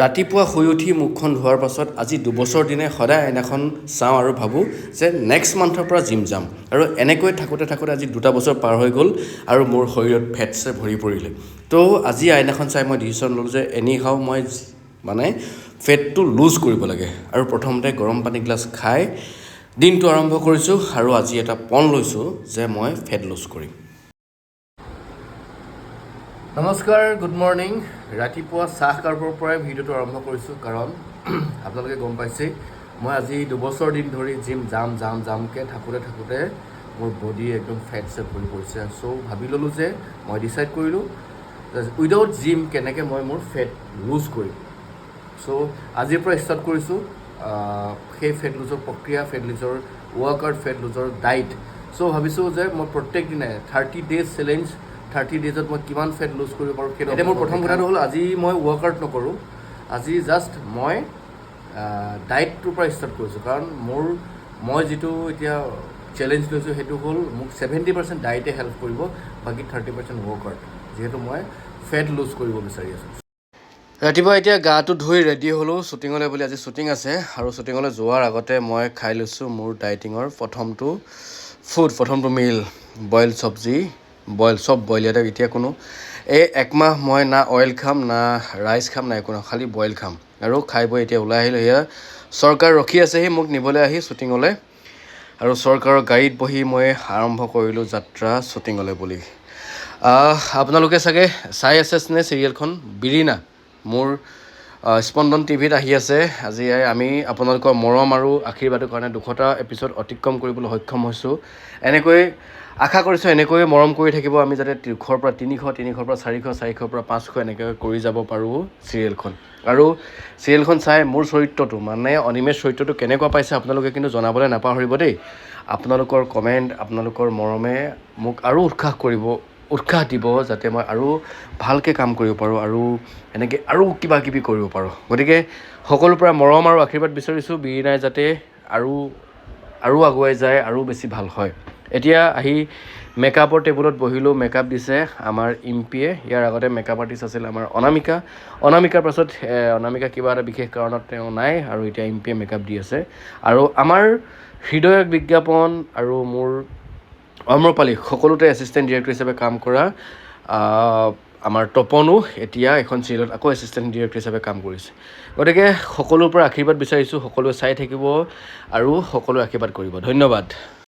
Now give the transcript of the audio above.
ৰাতিপুৱা শুই উঠি মুখখন ধোৱাৰ পাছত আজি 2 বছৰ দিনে সদায় আইনাখন চাওঁ আৰু ভাবোঁ যে নেক্সট মান্থৰ পৰা জিম যাম। আৰু এনেকৈ থাকোঁতে আজি 2টা বছৰ পাৰ হৈ গ'ল আৰু মোৰ শৰীৰত ফেটছে ভৰি পৰিলে। তো আজি আইনাখন চাই মই ডিচিশ্যন ল'লোঁ যে এনিহাও মই মানে ফেটটো লুজ কৰিব লাগে। আৰু প্ৰথমতে গৰম পানী গিলাচ খাই দিনটো আৰম্ভ কৰিছোঁ আৰু আজি এটা পণ লৈছোঁ যে মই ফেট লুজ কৰিম। নমস্কাৰ, গুড মৰ্ণিং। ৰাতিপুৱা চাহ কাপৰ পৰাই ভিডিঅ'টো আৰম্ভ কৰিছোঁ, কাৰণ আপোনালোকে গম পাইছেই মই আজি 2 বছৰ দিন ধৰি জিম যামকৈ থাকোঁতে মোৰ বডি একদম ফেটছে ভৰি পৰিছে। চ' ভাবি ল'লোঁ যে মই ডিচাইড কৰিলোঁ উইদাউট জিম কেনেকৈ মই মোৰ ফেট লুজ কৰিম। চ' আজিৰ পৰা ষ্টাৰ্ট কৰিছোঁ সেই ফেট লুজৰ প্ৰক্ৰিয়া, ফেট লুজৰ ৱৰ্কআউট, ফেট লুজৰ ডাইট। চ' ভাবিছোঁ যে মই প্ৰত্যেক দিনাই 30 ডেজ চেলেঞ্জ, 30 ডেজত মই কিমান ফেট লুজ কৰিব পাৰোঁ। সেইটো এতিয়া মোৰ প্ৰথম কথাটো হ'ল আজি মই ৱৰ্কআউট নকৰোঁ, আজি জাষ্ট মই ডাইটটোৰ পৰা ষ্টাৰ্ট কৰিছোঁ। কাৰণ মই যিটো এতিয়া চেলেঞ্জ লৈছোঁ সেইটো হ'ল মোক 70% ডাইটে হেল্প কৰিব, বাকী 30% ৱৰ্কআউট, যিহেতু মই ফেট লুজ কৰিব বিচাৰি আছোঁ। ৰাতিপুৱা এতিয়া গাটো ধুই ৰেডি হ'লোঁ শ্বুটিঙলৈ বুলি। আজি শ্বুটিং আছে আৰু শ্বুটিঙলৈ যোৱাৰ আগতে মই খাই লৈছোঁ মোৰ ডাইটিঙৰ প্ৰথমটো মিল, বইল চব্জি, চব বইল। এতিয়া কোনো একমাহ মই না অইল খাম, না ৰাইচ খাম, না একো না, খালি বইল খাম। আৰু খাই বৈ এতিয়া ওলাই আহিলোঁ। এয়া চৰকাৰ ৰখি আছেহি মোক নিবলৈ আহি শ্বুটিঙলৈ, আৰু চৰকাৰৰ গাড়ীত বহি মই আৰম্ভ কৰিলোঁ যাত্ৰা শ্বুটিঙলৈ বুলি। আপোনালোকে চাগে চাই আছেনে চিৰিয়েলখন বিৰিণা? মোৰ স্পন্দন টিভিত আহি আছে। আজি আমি আপোনালোকৰ মৰম আৰু আশীৰ্বাদৰ কাৰণে 200টা এপিছ'ড অতিক্ৰম কৰিবলৈ সক্ষম হৈছোঁ। এনেকৈ আশা কৰিছোঁ এনেকৈয়ে মৰম কৰি থাকিব আমি, যাতে 200ৰ পৰা 300, 300ৰ পৰা 400, 400ৰ পৰা 500 এনেকৈ কৰি যাব পাৰোঁ চিৰিয়েলখন। আৰু চিৰিয়েলখন চাই মোৰ চৰিত্ৰটো মানে অনিমেষ চৰিত্ৰটো কেনেকুৱা পাইছে আপোনালোকে কিন্তু জনাবলৈ নাপাহৰিব দেই। আপোনালোকৰ কমেণ্ট, আপোনালোকৰ মৰমে মোক আৰু উৎসাহ দিব, যাতে মই আৰু ভালকৈ কাম কৰিব পাৰোঁ আৰু এনেকৈ আৰু কিবা কিবি কৰিব পাৰোঁ। গতিকে সকলোৰ পৰা মৰম আৰু আশীৰ্বাদ বিচাৰিছোঁ, বিৰিণাই যাতে আৰু আগুৱাই যায়, আৰু বেছি ভাল হয়। এতিয়া আহি মেকআপৰ টেবুলত বহিলোঁ, মেকআপ দিছে আমাৰ ইম্পীয়ে। ইয়াৰ আগতে মেকআপ আৰ্টিষ্ট আছিল আমাৰ অনামিকাৰ পাছত অনামিকা কিবা এটা বিশেষ কাৰণত তেওঁ নাই, আৰু এতিয়া ইম্পীয়ে মেকআপ দি আছে। আৰু আমাৰ হৃদয়ক বিজ্ঞাপন আৰু মোৰ অম্ৰপালি সকলোতে এছিষ্টেণ্ট ডিৰেক্টৰ হিচাপে কাম কৰা আমাৰ তপনো এতিয়া এখন চিৰিয়েলত আকৌ এছিষ্টেণ্ট ডিৰেক্টৰ হিচাপে কাম কৰিছে। গতিকে সকলোৰ পৰা আশীৰ্বাদ বিচাৰিছোঁ, সকলোৱে চাই থাকিব আৰু সকলোৱে আশীৰ্বাদ কৰিব। ধন্যবাদ।